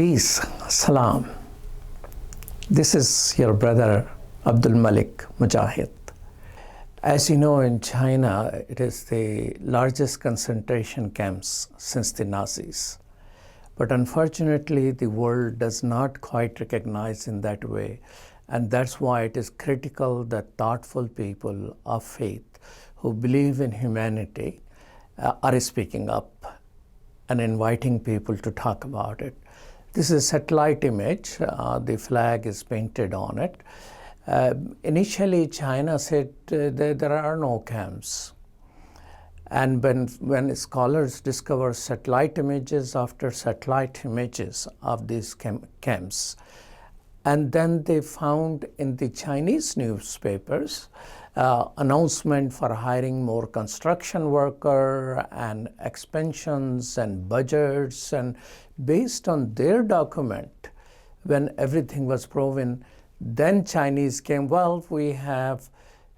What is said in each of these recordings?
Peace, salam. This is your brother Abdul Malik Mujahid. As you know, in China, it is the largest concentration camps since the Nazis. But unfortunately, the world does not quite recognize in that way. And that's why it is critical that thoughtful people of faith who believe in humanity are speaking up and inviting people to talk about it. This is a satellite image. The flag is painted on it. Initially, China said there are no camps. And when scholars discover satellite images after satellite images of these camps, and then they found in the Chinese newspapers announcement for hiring more construction worker and expansions and budgets, and based on their document, when everything was proven, then Chinese came, well, we have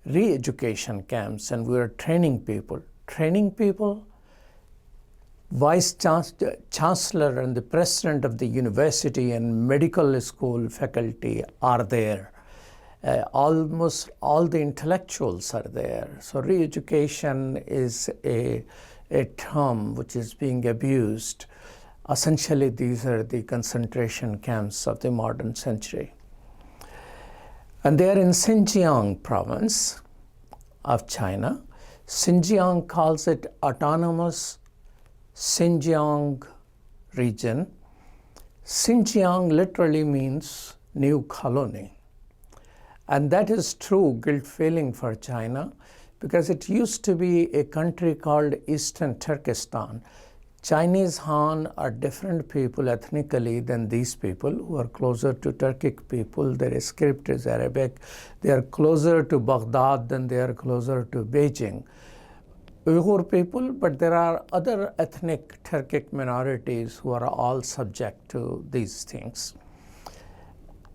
re-education camps and we are training people. Training people? Vice Chancellor and the President of the university and medical school faculty are there. Almost all the intellectuals are there. So re-education is a term which is being abused. Essentially, these are the concentration camps of the modern century. And they are in Xinjiang province of China. Xinjiang calls it Autonomous Xinjiang region. Xinjiang literally means new colony. And that is true guilt feeling for China, because it used to be a country called Eastern Turkestan. Chinese Han are different people ethnically than these people who are closer to Turkic people. Their script is Arabic. They are closer to Baghdad than they are closer to Beijing. Uighur people, but there are other ethnic Turkic minorities who are all subject to these things.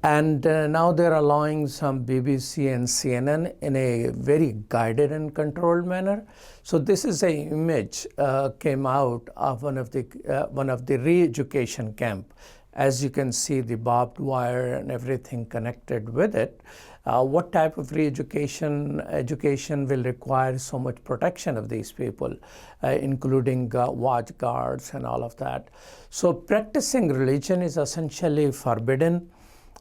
And now they're allowing some BBC and CNN in a very guided and controlled manner. So this is an image came out of one of the re-education camp. As you can see, the barbed wire and everything connected with it. What type of education will require so much protection of these people, including watch guards and all of that. So practicing religion is essentially forbidden.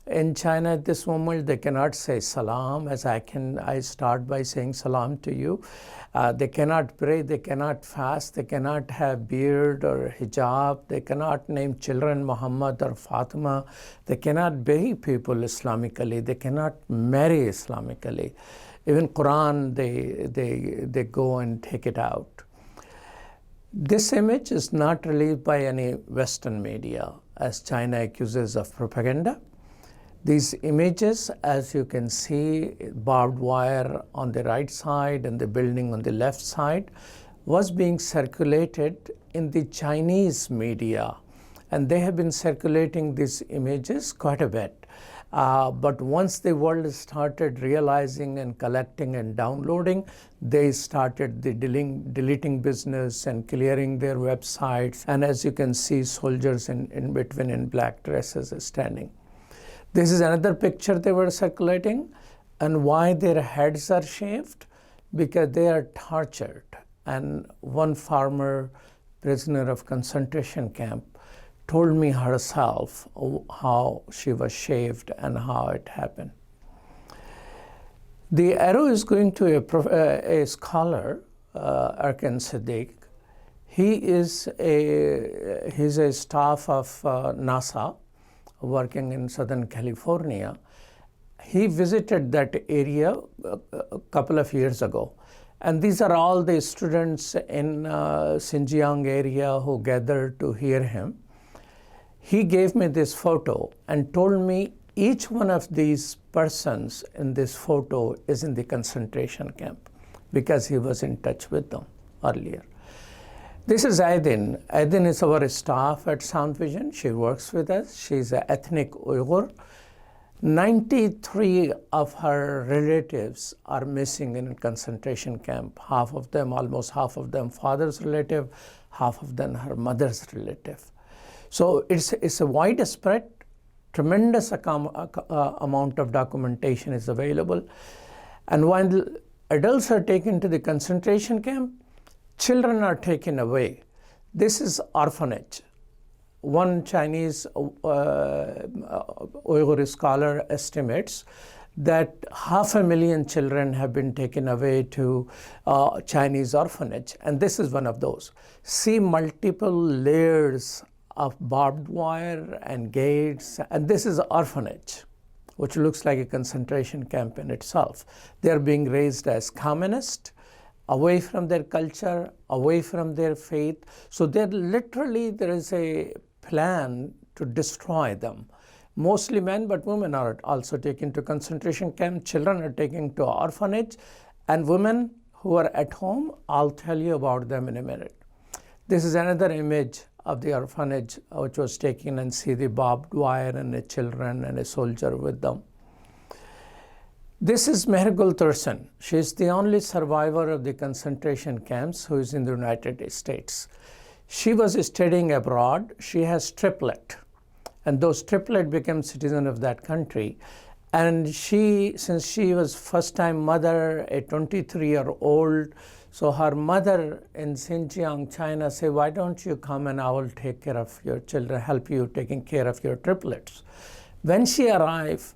In China at this moment, they cannot say salam, as I start by saying salam to you. They cannot pray, they cannot fast, they cannot have beard or hijab, they cannot name children Muhammad or Fatima, they cannot bury people Islamically, they cannot marry Islamically. Even Quran, they go and take it out. This image is not released by any Western media, as China accuses of propaganda. These images, as you can see, barbed wire on the right side and the building on the left side, was being circulated in the Chinese media. And they have been circulating these images quite a bit. But once the world started realizing and collecting and downloading, they started the deleting business and clearing their websites. And as you can see, soldiers in between in black dresses standing. This is another picture they were circulating, and why their heads are shaved? Because they are tortured. And one former prisoner of concentration camp told me herself how she was shaved and how it happened. The arrow is going to a scholar, Arkan Siddiq. He's a staff of NASA, working in Southern California. He visited that area a couple of years ago. And these are all the students in Xinjiang area who gathered to hear him. He gave me this photo and told me each one of these persons in this photo is in the concentration camp, because he was in touch with them earlier. This is Aydin. Aydin is our staff at Sound Vision. She works with us. She's an ethnic Uighur. 93 of her relatives are missing in a concentration camp. Almost half of them father's relative, half of them her mother's relative. So it's a widespread, tremendous amount of documentation is available. And when adults are taken to the concentration camp, children are taken away. This is orphanage. One Chinese Uighur scholar estimates that 500,000 children have been taken away to Chinese orphanage, and this is one of those. See multiple layers of barbed wire and gates, and this is orphanage, which looks like a concentration camp in itself. They're being raised as communist, away from their culture, away from their faith. So there is a plan to destroy them. Mostly men, but women are also taken to concentration camp. Children are taken to orphanage, and women who are at home, I'll tell you about them in a minute. This is another image of the orphanage which was taken, and see the barbed wire and the children and a soldier with them. This is Mehergul Tursun. She is the only survivor of the concentration camps who is in the United States. She was studying abroad. She has triplet, and those triplet became citizen of that country. And since she was first-time mother, a 23-year-old, so her mother in Xinjiang, China, said, why don't you come and I will take care of your children, help you taking care of your triplets. When she arrived,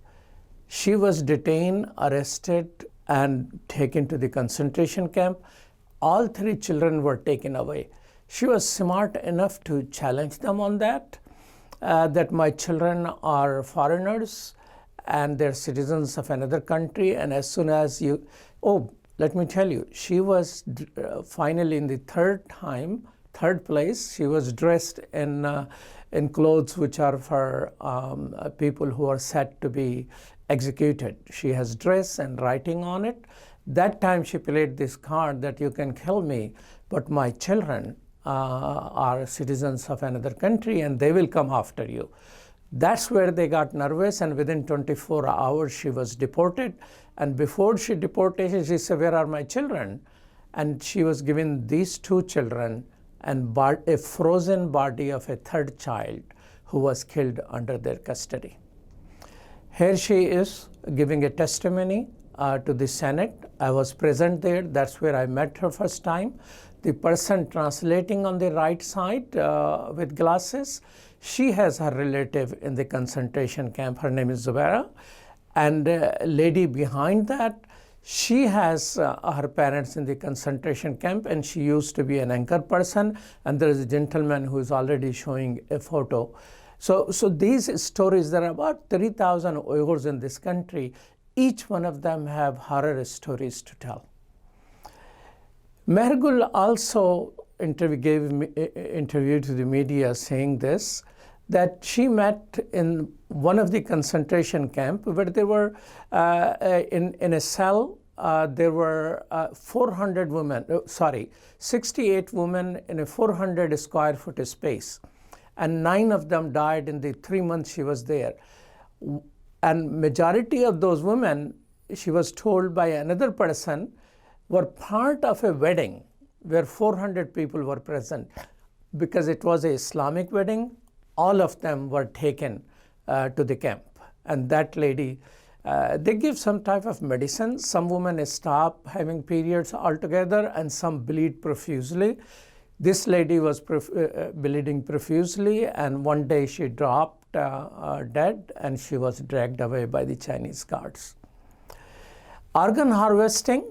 she was detained, arrested, and taken to the concentration camp. All 3 children were taken away. She was smart enough to challenge them on that my children are foreigners and they're citizens of another country, and as soon as you, let me tell you, she was finally in the third place, she was dressed in clothes which are for people who are set to be executed. She has dress and writing on it. That time she played this card that you can kill me, but my children are citizens of another country and they will come after you. That's where they got nervous, and within 24 hours she was deported. And before she deportation, she said, where are my children? And she was given these 2 children and a frozen body of a 3rd child who was killed under their custody. Here she is giving a testimony to the Senate. I was present there. That's where I met her first time. The person translating on the right side with glasses, she has her relative in the concentration camp. Her name is Zubaira. And lady behind that, she has her parents in the concentration camp, and she used to be an anchor person. And there is a gentleman who is already showing a photo. So these stories, there are about 3,000 Uyghurs in this country. Each one of them have horror stories to tell. Mehergul also gave an interview to the media saying this, that she met in one of the concentration camp where there were, in a cell, there were 68 women in a 400 square foot space. And 9 of them died in the 3 months she was there. And majority of those women, she was told by another person, were part of a wedding where 400 people were present. Because it was an Islamic wedding, all of them were taken to the camp. And that lady, they give some type of medicine. Some women stop having periods altogether, and some bleed profusely. This lady was bleeding profusely, and one day she dropped dead, and she was dragged away by the Chinese guards. Organ harvesting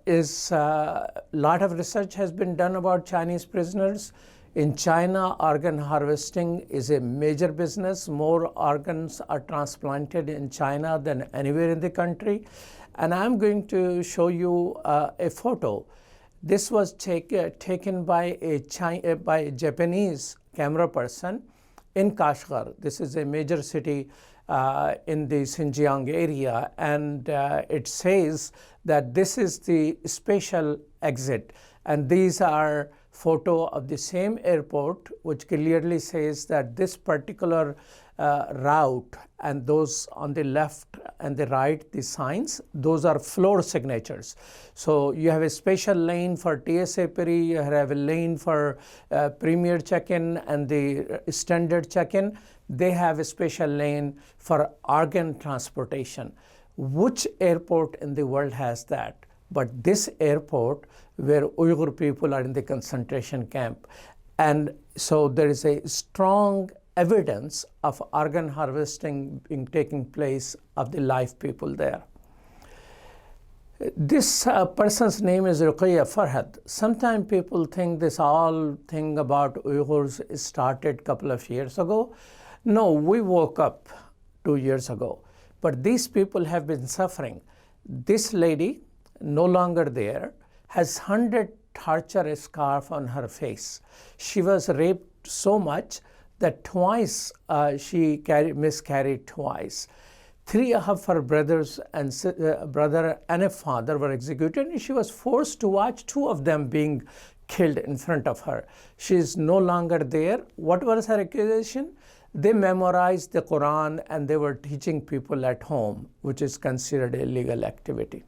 is a lot of research has been done about Chinese prisoners. In China, organ harvesting is a major business. More organs are transplanted in China than anywhere in the country. And I'm going to show you a photo. This was taken by a Japanese camera person in Kashgar. This is a major city in the Xinjiang area, and it says that this is the special exit. And these are photo of the same airport, which clearly says that this particular route, and those on the left and the right, the signs, those are floor signatures. So you have a special lane for TSA Peri, you have a lane for Premier check-in and the standard check-in. They have a special lane for organ transportation. Which airport in the world has that? But this airport where Uyghur people are in the concentration camp. And so there is a strong evidence of organ harvesting taking place of the live people there. This person's name is Ruqayya Farhad. Sometimes people think this all thing about Uyghurs started a couple of years ago. No, we woke up 2 years ago. But these people have been suffering. This lady, no longer there, has 100 torture scars on her face. She was raped so much that twice she miscarried twice. 3 of her brothers and brother and a father were executed, and she was forced to watch 2 of them being killed in front of her. She is no longer there. What was her accusation? They memorized the Quran and they were teaching people at home, which is considered illegal activity.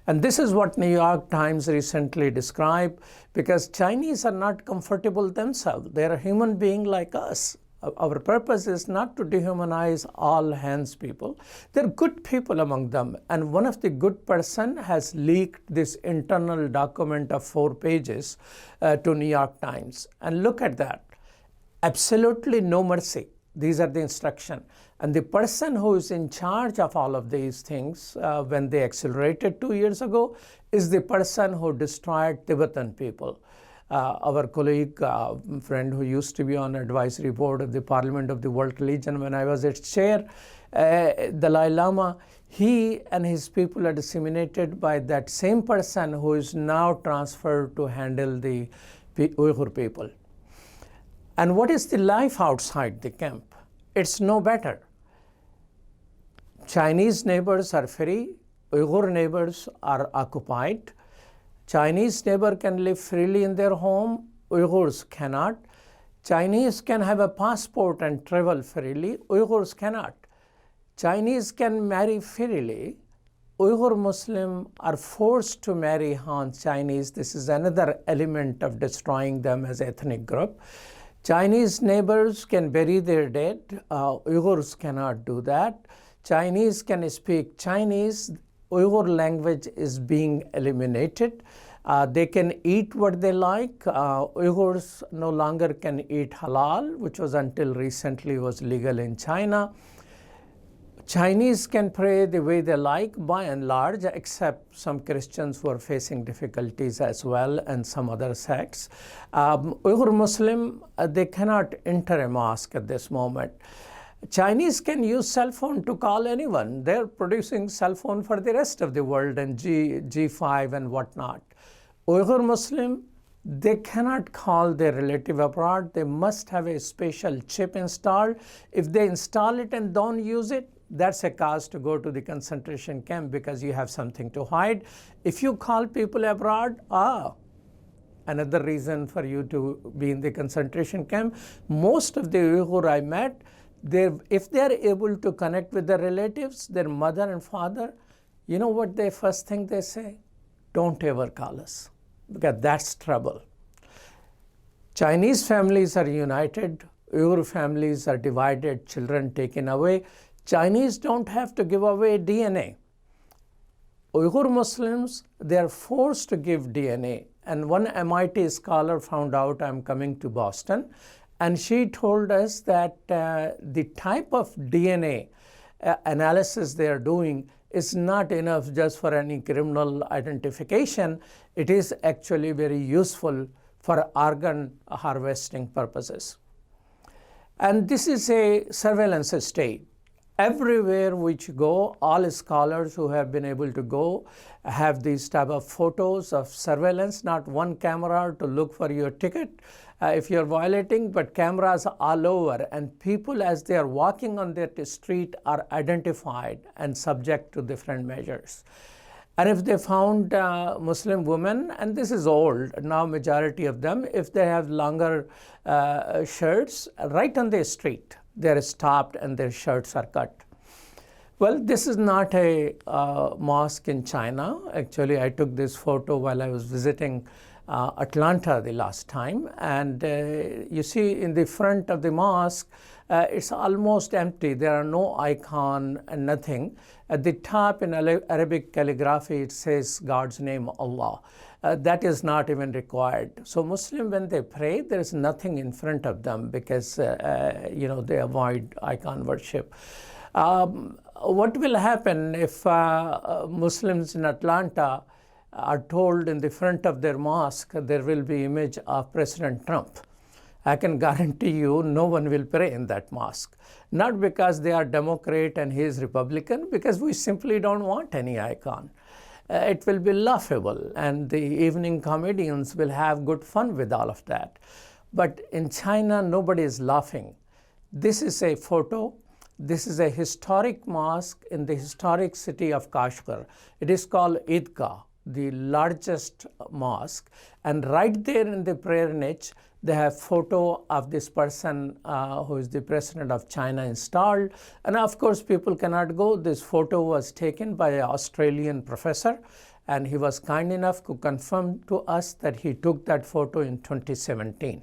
And this is what New York Times recently described, because Chinese are not comfortable themselves. They are a human being like us. Our purpose is not to dehumanize all Han's people. There are good people among them. And one of the good person has leaked this internal document of 4 pages to New York Times. And look at that. Absolutely no mercy. These are the instructions. And the person who is in charge of all of these things when they accelerated 2 years ago is the person who destroyed Tibetan people. Our colleague, friend who used to be on advisory board of the Parliament of the World Religion, when I was its chair, Dalai Lama, he and his people are disseminated by that same person who is now transferred to handle the Uyghur people. And what is the life outside the camp? It's no better. Chinese neighbors are free, Uyghur neighbors are occupied. Chinese neighbor can live freely in their home, Uyghurs cannot. Chinese can have a passport and travel freely, Uyghurs cannot. Chinese can marry freely, Uyghur Muslims are forced to marry Han Chinese. This is another element of destroying them as an ethnic group. Chinese neighbors can bury their dead, Uyghurs cannot do that. Chinese can speak Chinese, Uyghur language is being eliminated. They can eat what they like. Uyghurs no longer can eat halal, which was until recently was legal in China. Chinese can pray the way they like by and large, except some Christians who are facing difficulties as well and some other sects. Uyghur Muslim, they cannot enter a mosque at this moment. Chinese can use cell phone to call anyone. They're producing cell phone for the rest of the world and G5 and whatnot. Uyghur Muslim, they cannot call their relative abroad. They must have a special chip installed. If they install it and don't use it, that's a cause to go to the concentration camp because you have something to hide. If you call people abroad, another reason for you to be in the concentration camp. Most of the Uyghur I met, if they are able to connect with their relatives, their mother and father, you know what the first thing they say? Don't ever call us, because that's trouble. Chinese families are united, Uyghur families are divided, children taken away. Chinese don't have to give away DNA. Uyghur Muslims, they are forced to give DNA. And one MIT scholar found out I'm coming to Boston, and she told us that the type of DNA analysis they are doing is not enough just for any criminal identification. It is actually very useful for organ harvesting purposes. And this is a surveillance state. Everywhere which go, all scholars who have been able to go have these type of photos of surveillance, not one camera to look for your ticket if you're violating, but cameras all over, and people as they are walking on their street are identified and subject to different measures. And if they found Muslim women, and this is old, now majority of them, if they have longer shirts, right on the street, they are stopped and their shirts are cut. Well, this is not a mosque in China. Actually, I took this photo while I was visiting Atlanta the last time, and you see in the front of the mosque, it's almost empty. There are no icon and nothing. At the top in Arabic calligraphy, it says God's name, Allah. That is not even required. So Muslim, when they pray, there is nothing in front of them because they avoid icon worship. What will happen if Muslims in Atlanta are told in the front of their mosque there will be image of President Trump? I can guarantee you no one will pray in that mosque. Not because they are Democrat and he is Republican, because we simply don't want any icon. It will be laughable, and the evening comedians will have good fun with all of that. But in China, nobody is laughing. This is a photo. This is a historic mosque in the historic city of Kashgar. It is called Idgah, the largest mosque. And right there in the prayer niche, they have photo of this person who is the president of China installed. And of course, people cannot go. This photo was taken by an Australian professor, and he was kind enough to confirm to us that he took that photo in 2017.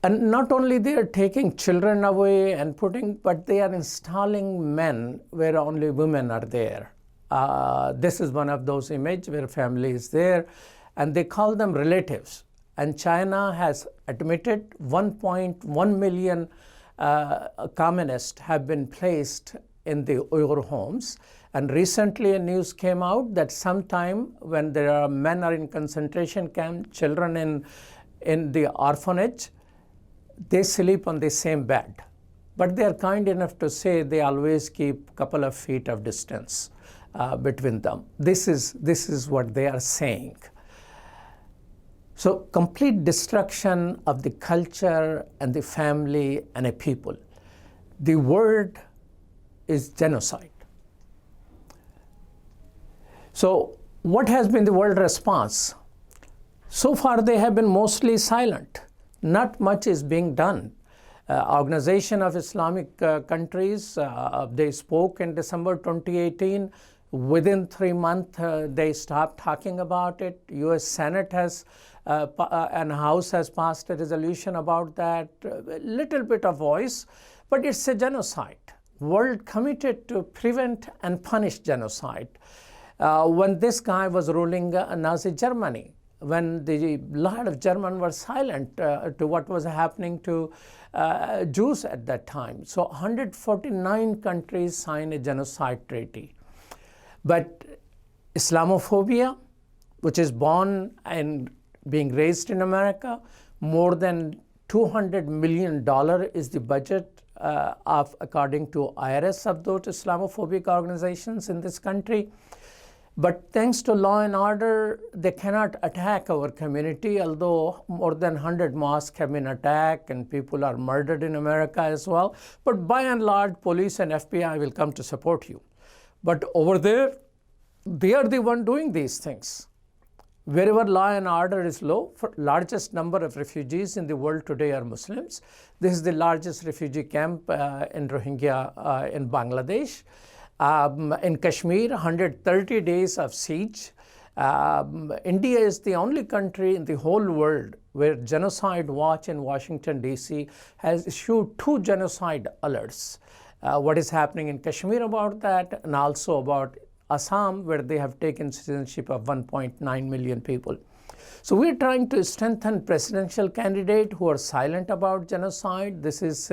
And not only they are taking children away and but they are installing men where only women are there. This is one of those images where family is there, and they call them relatives. And China has admitted 1.1 million communists have been placed in the Uyghur homes. And recently a news came out that sometime when there are men are in concentration camp, children in the orphanage, they sleep on the same bed. But they are kind enough to say they always keep a couple of feet of distance between them. This is what they are saying. So complete destruction of the culture and the family and a people. The word is genocide. So what has been the world response? So far they have been mostly silent. Not much is being done. Organization of Islamic countries, they spoke in December 2018. Within 3 months, they stopped talking about it. U.S. Senate has and House has passed a resolution about that. A little bit of voice, but it's a genocide. World committed to prevent and punish genocide. When this guy was ruling Nazi Germany, when the lot of Germans were silent to what was happening to Jews at that time. So 149 countries signed a genocide treaty. But Islamophobia, which is born and being raised in America, more than $200 million is the budget according to IRS of those Islamophobic organizations in this country. But thanks to law and order, they cannot attack our community, although more than 100 mosques have been attacked and people are murdered in America as well. But by and large, police and FBI will come to support you. But over there, they are the one doing these things. Wherever law and order is low, largest number of refugees in the world today are Muslims. This is the largest refugee camp in Rohingya in Bangladesh. In Kashmir, 130 days of siege. India is the only country in the whole world where Genocide Watch in Washington, D.C. has issued 2 genocide alerts. What is happening in Kashmir about that, and also about Assam, where they have taken citizenship of 1.9 million people. So we're trying to strengthen presidential candidates who are silent about genocide. This is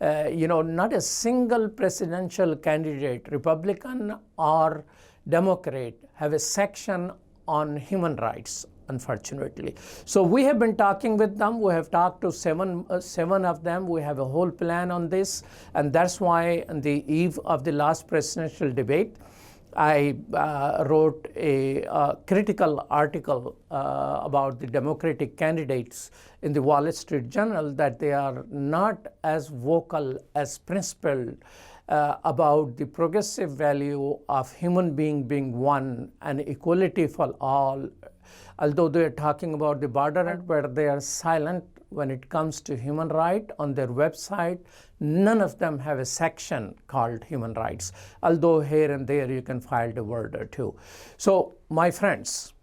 not a single presidential candidate, Republican or Democrat, have a section on human rights, unfortunately. So we have been talking with them. We have talked to seven of them. We have a whole plan on this. And that's why on the eve of the last presidential debate, I wrote a critical article about the Democratic candidates in the Wall Street Journal, that they are not as vocal, as principled about the progressive value of human being one and equality for all, although they are talking about the border, but they are silent when it comes to human rights. On their website, none of them have a section called human rights, although here and there you can find a word or two. So, my friends,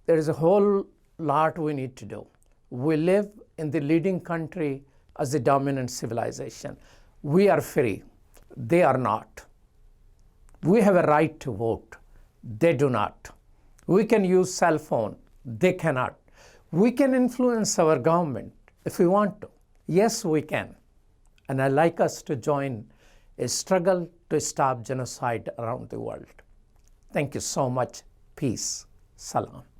there is a whole lot we need to do. We live in the leading country as the dominant civilization. We are free. They are not. We have a right to vote. They do not. We can use cell phone. They cannot. We can influence our government if we want to. Yes, we can. And I'd like us to join a struggle to stop genocide around the world. Thank you so much. Peace. Salam.